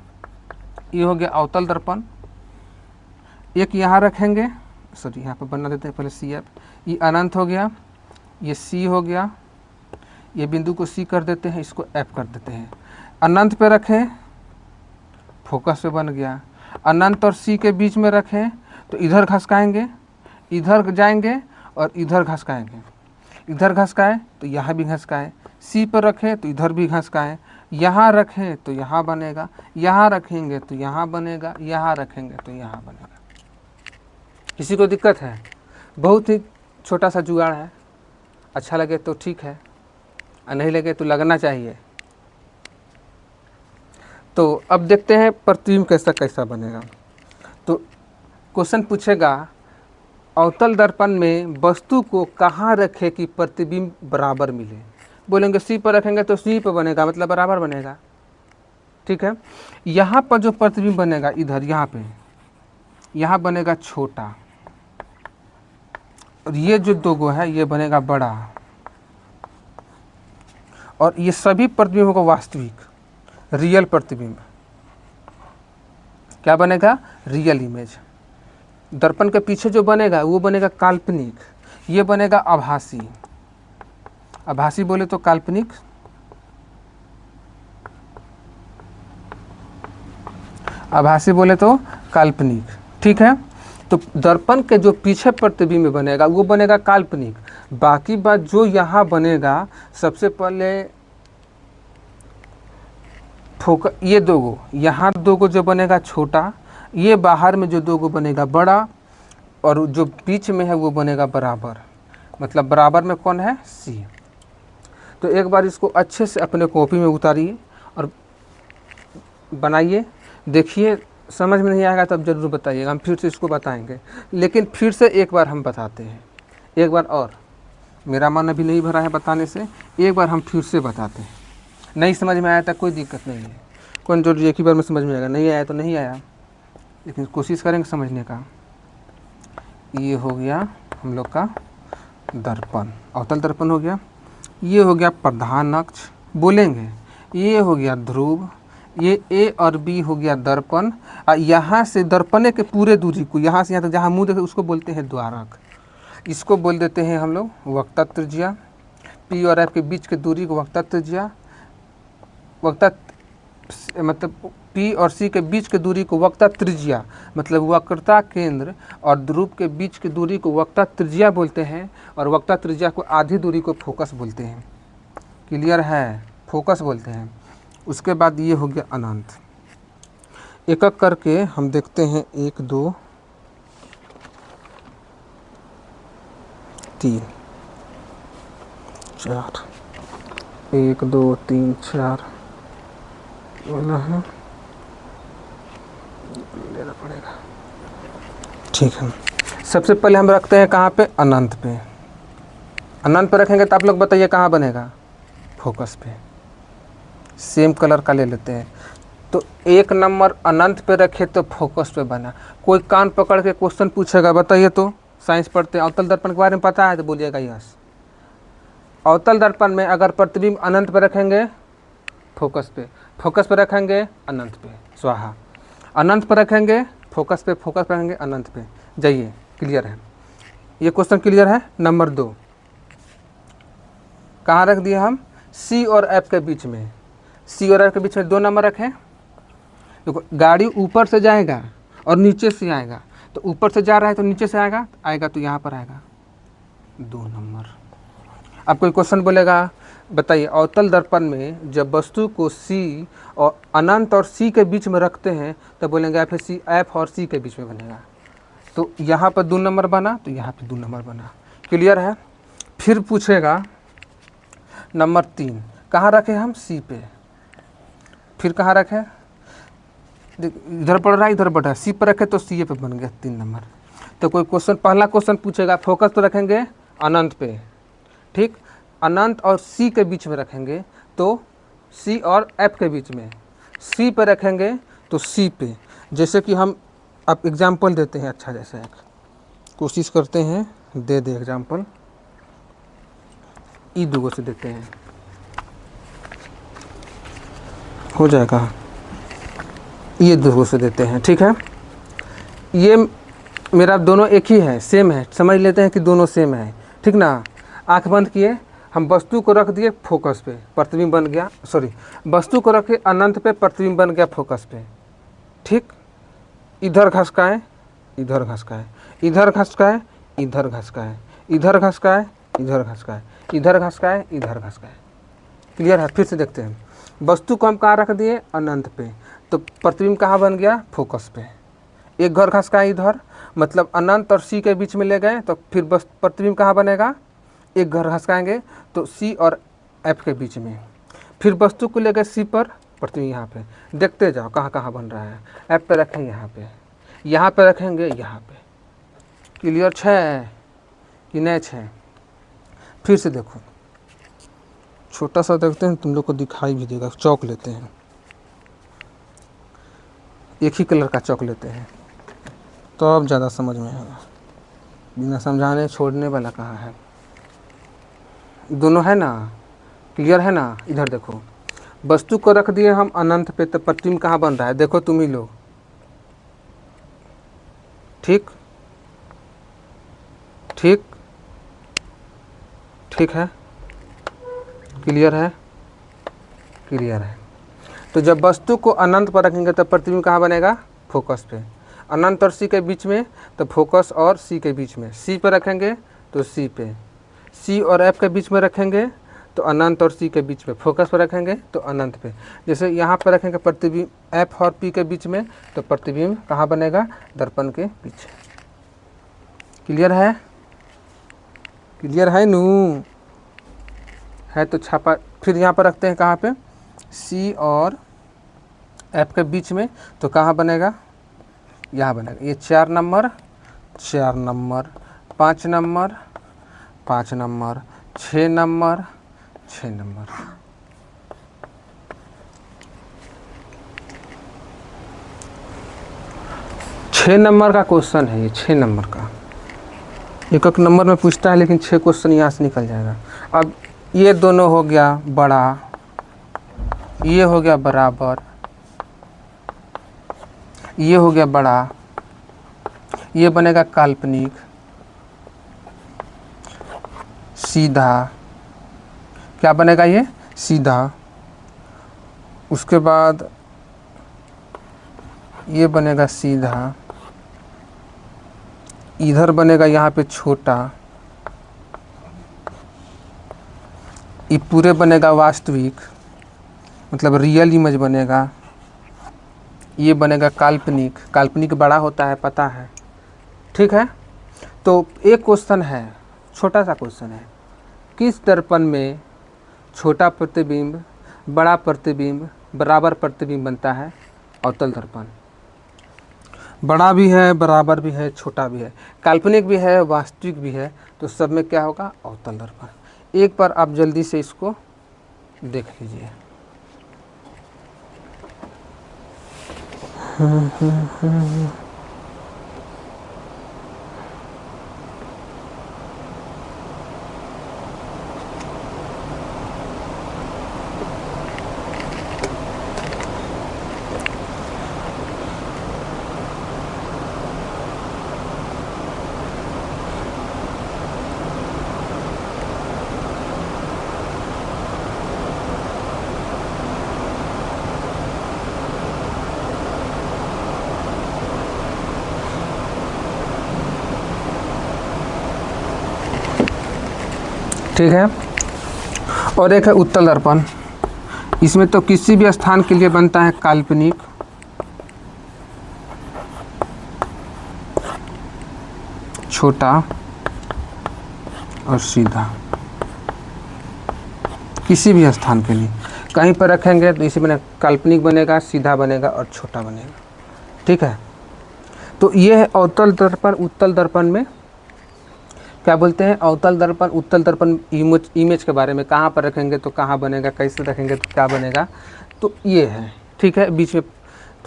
ये हो गया अवतल दर्पण, एक यहाँ रखेंगे, सॉरी यहाँ पर बना देते हैं पहले सी एफ। ये अनंत हो गया, ये सी हो गया, ये बिंदु को सी कर देते हैं, इसको एफ कर देते हैं। अनंत पे रखें, फोकस पे बन गया। अनंत और सी के बीच में रखें तो इधर घसकाएंगे, इधर जाएंगे और इधर घसकाएंगे, इधर घसकाएं तो यहाँ भी घसकाएं। सी पर रखें तो इधर भी घसकाएं, यहाँ रखें तो यहाँ बनेगा, यहाँ रखेंगे तो यहाँ बनेगा, यहाँ रखेंगे तो यहाँ बनेगा। किसी को दिक्कत है? बहुत ही छोटा सा जुगाड़ है, अच्छा लगे तो ठीक है, और नहीं लगे तो लगना चाहिए। तो अब देखते हैं प्रतिबिंब कैसा कैसा बनेगा। तो क्वेश्चन पूछेगा, अवतल दर्पण में वस्तु को कहाँ रखें कि प्रतिबिंब बराबर मिले? बोलेंगे सी पर रखेंगे तो सी पर बनेगा, मतलब बराबर बनेगा। ठीक है। यहाँ पर जो प्रतिबिंब बनेगा इधर, यहाँ पे, यहाँ बनेगा छोटा, और ये जो दो गो है ये बनेगा बड़ा, और ये सभी प्रतिबिंबों को वास्तविक, रियल प्रतिबिंब क्या बनेगा? Real image. दर्पण के पीछे जो बनेगा वो बनेगा काल्पनिक, ये बनेगा आभासी। आभासी बोले तो काल्पनिक, आभासी बोले तो काल्पनिक। ठीक है। तो दर्पण के जो पीछे प्रतिबिंब बनेगा वो बनेगा काल्पनिक। बाकी बात जो यहाँ बनेगा, सबसे पहले ये दो गो, यहाँ दो गो जो बनेगा छोटा, ये बाहर में जो दो गो बनेगा बड़ा, और जो बीच में है वो बनेगा बराबर। मतलब बराबर में कौन है? सी। तो एक बार इसको अच्छे से अपने कॉपी में उतारिए और बनाइए, देखिए। समझ में नहीं आएगा तब जरूर बताइएगा, हम फिर से इसको बताएंगे। लेकिन फिर से एक बार हम बताते हैं, एक बार और, मेरा मन अभी नहीं भरा है बताने से, एक बार हम फिर से बताते हैं। नहीं समझ में आया तो कोई दिक्कत नहीं है, कौन जो एक ही बार में समझ में आएगा, नहीं आया तो नहीं आया, लेकिन कोशिश करेंगे समझने का। ये हो गया हम लोग का दर्पण, अवतल दर्पण हो गया। ये हो गया प्रधान अक्ष, बोलेंगे। ये हो गया ध्रुव, ये ए और बी हो गया दर्पण। यहाँ से दर्पण के पूरे दूरी को, यहाँ से यहाँ तक जहाँ मुँह देखे उसको बोलते हैं द्वारक। इसको बोल देते हैं हम लोग वक्ता त्रिज्या। पी और एफ के बीच की दूरी को वक्ता त्रिज्या, वक्ता मतलब पी और सी के बीच की दूरी को वक्ता त्रिज्या, मतलब वक्रता केंद्र और ध्रुव के बीच की दूरी को वक्ता त्रिज्या बोलते हैं, और वक्ता त्रिज्या को आधी दूरी को फोकस बोलते हैं। क्लियर है? फोकस बोलते हैं। उसके बाद ये हो गया अनंत। एक एक करके हम देखते हैं, 1 2 3 4, 1 2 3 4 बोला है, लेना पड़ेगा। ठीक है। सबसे पहले हम रखते हैं कहाँ पे? अनंत पे। अनंत पे रखेंगे तो आप लोग बताइए कहाँ बनेगा? फोकस पे। सेम कलर का ले लेते हैं। तो 1 नंबर अनंत पे रखे तो फोकस पे बना। कोई कान पकड़ के क्वेश्चन पूछेगा, बताइए तो, साइंस पढ़ते हैं, अवतल दर्पण के बारे में पता है तो बोलिएगा यस। अवतल दर्पण में अगर प्रतिबिंब अनंत पे रखेंगे फोकस पे, फोकस पे रखेंगे अनंत पे, स्वाहा। अनंत पे रखेंगे फोकस पे, फोकस पे रखेंगे अनंत पे। जाइए, क्लियर है? ये क्वेश्चन क्लियर है। नंबर 2 कहाँ रख दिए हम, सी और एफ के बीच में, सी और एफ के बीच में 2 नंबर रखें। देखो गाड़ी ऊपर से जाएगा और नीचे से आएगा, तो ऊपर से जा रहा है तो नीचे से आएगा तो यहाँ पर आएगा 2 नंबर। अब कोई क्वेश्चन बोलेगा बताइए अवतल दर्पण में जब वस्तु को सी और अनंत और सी के बीच में रखते हैं तो बोलेंगे फिर सी एफ और सी के बीच में बनेगा। तो यहाँ पर 2 नंबर बना, तो यहाँ पे 2 नंबर बना। क्लियर है। फिर पूछेगा नंबर 3 कहाँ रखे हम, सी पे। फिर कहाँ रखे, इधर पढ़ रहा है इधर बढ़ रहा है, सी पर रखे तो सी पे बन गया 3 नंबर। तो कोई क्वेश्चन, पहला क्वेश्चन पूछेगा फोकस तो रखेंगे अनंत पे, ठीक, अनंत और सी के बीच में रखेंगे तो सी और एफ के बीच में, सी पे रखेंगे तो सी पे। जैसे कि हम अब एग्जाम्पल देते हैं, अच्छा जैसे एक कोशिश करते हैं दे एग्जाम्पल, ई 2 से देते हैं, हो जाएगा। ये 2 से देते हैं, ठीक है। ये मेरा दोनों एक ही है, सेम है, समझ लेते हैं कि दोनों सेम है, ठीक ना। आंख बंद किए, हम वस्तु को रख दिए फोकस पे, प्रतिबिंब बन गया, सॉरी वस्तु को रखे अनंत पे, प्रतिबिंब बन गया फोकस पे, ठीक। इधर घसकाएं, इधर घसकाएं, इधर घसकाएं, इधर घसकाएं, इधर घसकाएं, इधर घसकाएं, इधर घसकाएं, इधर घसकाएं। क्लियर है। फिर से देखते हैं, वस्तु को हम कहाँ रख दिए, अनंत पे, तो प्रतिबिंब कहाँ बन गया, फोकस पे। एक घर घसकाएं इधर, मतलब अनंत और सी के बीच में ले गए, तो फिर बस प्रतिबिंब कहाँ बनेगा, एक घर घसकाएंगे तो सी और एफ के बीच में। फिर वस्तु को ले गए सी पर, प्रतिबिंब यहाँ पे, देखते जाओ कहाँ कहाँ बन रहा है। एफ पे रखेंगे यहाँ पे रखेंगे यहाँ पे। क्लियर है कि नहीं है। फिर से देखो, छोटा सा देखते हैं, तुम लोग को दिखाई भी देगा। चौक लेते हैं, एक ही कलर का चौक लेते हैं तो अब ज़्यादा समझ में आएगा, बिना समझाने छोड़ने वाला कहाँ है। दोनों है ना, क्लियर है ना। इधर देखो, वस्तु को रख दिए हम अनंत पे, तो प्रतिबिंब कहाँ बन रहा है, देखो तुम ही लोग, ठीक ठीक ठीक है। क्लियर है, क्लियर है। तो जब वस्तु को अनंत पर रखेंगे तो प्रतिबिंब कहाँ बनेगा, फोकस पे। अनंत और सी के बीच में तो फोकस और सी के बीच में, सी पर रखेंगे तो सी पे, सी और एफ के बीच में रखेंगे तो अनंत और सी के बीच में, फोकस पर रखेंगे तो अनंत पे। जैसे यहाँ पर रखेंगे प्रतिबिंब एफ और पी के बीच में, तो प्रतिबिंब कहाँ बनेगा, दर्पण के पीछे। क्लियर है, क्लियर है नू है तो छापा। फिर यहाँ पर रखते हैं कहाँ पे, सी और एफ के बीच में, तो कहाँ बनेगा, यहाँ बनेगा। ये 4 number, 4 number, 5 number, 5 number, 6 number, 6 number. छः नंबर का क्वेश्चन है ये, 6 नंबर का। एक एक नंबर में पूछता है, लेकिन 6 क्वेश्चन यहाँ से निकल जाएगा। अब ये दोनों हो गया बड़ा, ये हो गया बराबर, ये हो गया बड़ा, ये बनेगा काल्पनिक, सीधा, क्या बनेगा ये, सीधा। उसके बाद ये बनेगा सीधा, इधर बनेगा यहाँ पे छोटा, ये पूरे बनेगा वास्तविक, मतलब रियल इमेज बनेगा। ये बनेगा काल्पनिक, काल्पनिक बड़ा होता है पता है, ठीक है। तो एक क्वेश्चन है, छोटा सा क्वेश्चन है, किस दर्पण में छोटा प्रतिबिंब, बड़ा प्रतिबिंब, बराबर प्रतिबिंब बनता है, अवतल दर्पण। बड़ा भी है, बराबर भी है, छोटा भी है, काल्पनिक भी है, वास्तविक भी है, तो सब में क्या होगा, अवतल दर्पण। एक बार आप जल्दी से इसको देख लीजिए। ठीक है। और एक है उत्तल दर्पण, इसमें तो किसी भी स्थान के लिए बनता है काल्पनिक, छोटा और सीधा, किसी भी स्थान के लिए कहीं पर रखेंगे तो इसी में काल्पनिक बनेगा, सीधा बनेगा और छोटा बनेगा। ठीक है, तो ये है अवतल दर्पण। उत्तल दर्पण में क्या बोलते हैं, अवतल दर्पण उत्तल दर्पण इमेज के बारे में, कहाँ पर रखेंगे तो कहाँ बनेगा, कैसे रखेंगे तो क्या बनेगा, तो ये है। ठीक है, बीच में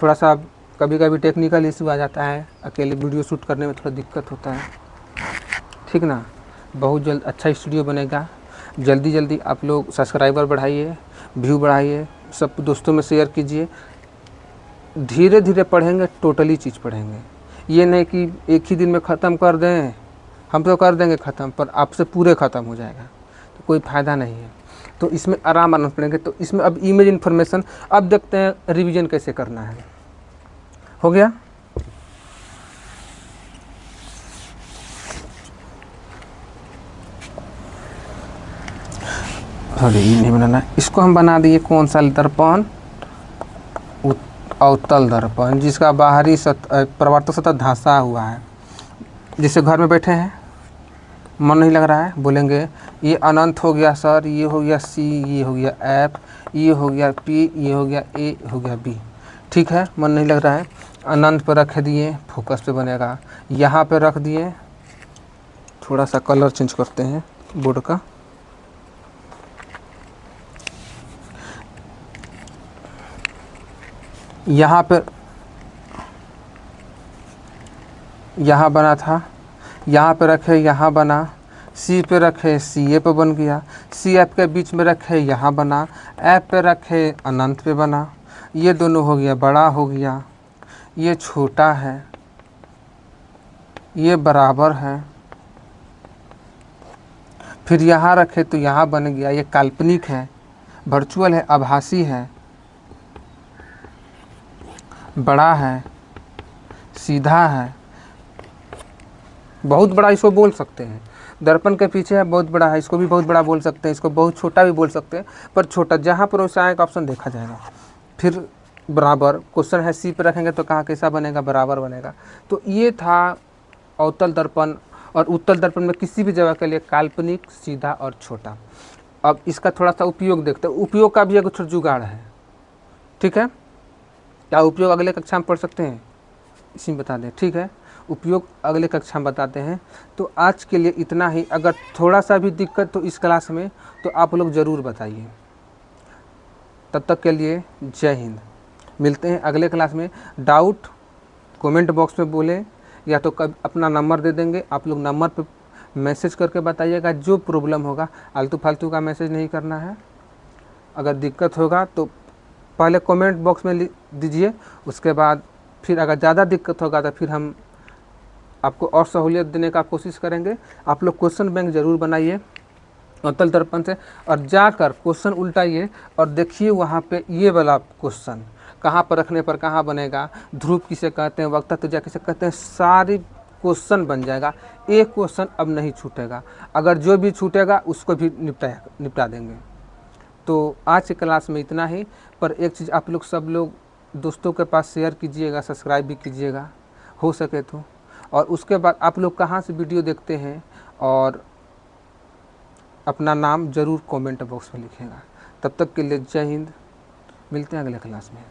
थोड़ा सा कभी कभी टेक्निकल इशू आ जाता है, अकेले वीडियो शूट करने में थोड़ा दिक्कत होता है, ठीक ना। बहुत जल्द अच्छा स्टूडियो बनेगा। जल्दी जल्दी आप लोग सब्सक्राइबर बढ़ाइए, व्यू बढ़ाइए, सब दोस्तों में शेयर कीजिए। धीरे धीरे पढ़ेंगे, टोटली चीज़ पढ़ेंगे। ये नहीं कि एक ही दिन में ख़त्म कर दें, हम तो कर देंगे ख़त्म पर आपसे पूरे ख़त्म हो जाएगा तो कोई फ़ायदा नहीं है। तो इसमें आराम आराम पढ़ेंगे। तो इसमें अब इमेज इन्फॉर्मेशन, अब देखते हैं रिवीजन कैसे करना है। हो गया, सॉरी ये नहीं बनाना, इसको हम बना दिए कौन सा दर्पण, अवतल दर्पण, जिसका बाहरी परावर्तक सतह धंसा हुआ है। जैसे घर में बैठे हैं, मन नहीं लग रहा है, बोलेंगे ये अनंत हो गया सर, ये हो गया सी, ये हो गया एफ, ये हो गया पी, ये हो गया ए, हो गया बी। ठीक है, मन नहीं लग रहा है, अनंत पर रख दिए, फोकस पे बनेगा। यहाँ पे रख दिए, थोड़ा सा कलर चेंज करते हैं बोर्ड का, यहाँ पे यहाँ बना था, यहाँ पे रखे यहाँ बना, सी पे रखे सी ए पे बन गया, सी एफ के बीच में रखे यहाँ बना, एफ पे रखे अनंत पे बना। ये दोनों हो गया, बड़ा हो गया, ये छोटा है, ये बराबर है। फिर यहाँ रखे तो यहाँ बन गया, ये काल्पनिक है, वर्चुअल है, आभासी है, बड़ा है, सीधा है, बहुत बड़ा इसको बोल सकते हैं। दर्पण के पीछे है, बहुत बड़ा है, इसको भी बहुत बड़ा बोल सकते हैं, इसको बहुत छोटा भी बोल सकते हैं, पर छोटा जहाँ पर वैसा आएगा ऑप्शन देखा जाएगा। फिर बराबर, क्वेश्चन है सी पे रखेंगे तो कहाँ कैसा बनेगा, बराबर बनेगा। तो ये था अवतल दर्पण। और उत्तल दर्पण में किसी भी जगह के लिए काल्पनिक, सीधा और छोटा। अब इसका थोड़ा सा उपयोग देखते हैं। उपयोग का भी एक कुछ जुगाड़ है, ठीक है। क्या उपयोग अगले कक्षा में पढ़ सकते हैं, इसी में बता दें, ठीक है। उपयोग अगले कक्षा में बताते हैं। तो आज के लिए इतना ही। अगर थोड़ा सा भी दिक्कत हो इस क्लास में तो आप लोग ज़रूर बताइए। तब तक के लिए जय हिंद। मिलते हैं अगले क्लास में। डाउट कमेंट बॉक्स में बोलें, या तो कब अपना नंबर दे देंगे, आप लोग नंबर पे मैसेज करके बताइएगा। जो प्रॉब्लम होगा, आलतू फालतू का मैसेज नहीं करना है। अगर दिक्कत होगा तो पहले कमेंट बॉक्स में दीजिए, उसके बाद फिर अगर ज़्यादा दिक्कत होगा तो फिर हम आपको और सहूलियत देने का कोशिश करेंगे। आप लोग क्वेश्चन बैंक ज़रूर बनाइए अवतल दर्पण से, और जाकर क्वेश्चन उल्टाइए और देखिए वहाँ पे ये वाला क्वेश्चन कहाँ पर रखने पर कहाँ बनेगा, ध्रुव किसे कहते हैं, वक्ता त्रिज्या किसे कहते हैं, सारी क्वेश्चन बन जाएगा। एक क्वेश्चन अब नहीं छूटेगा, अगर जो भी छूटेगा उसको भी निपटा देंगे। तो आज की क्लास में इतना ही। पर एक चीज़ आप लोग सब लोग दोस्तों के पास शेयर कीजिएगा, सब्सक्राइब भी कीजिएगा हो सके तो। और उसके बाद आप लोग कहाँ से वीडियो देखते हैं और अपना नाम ज़रूर कमेंट बॉक्स में लिखेगा। तब तक के लिए जय हिंद। मिलते हैं अगले क्लास में।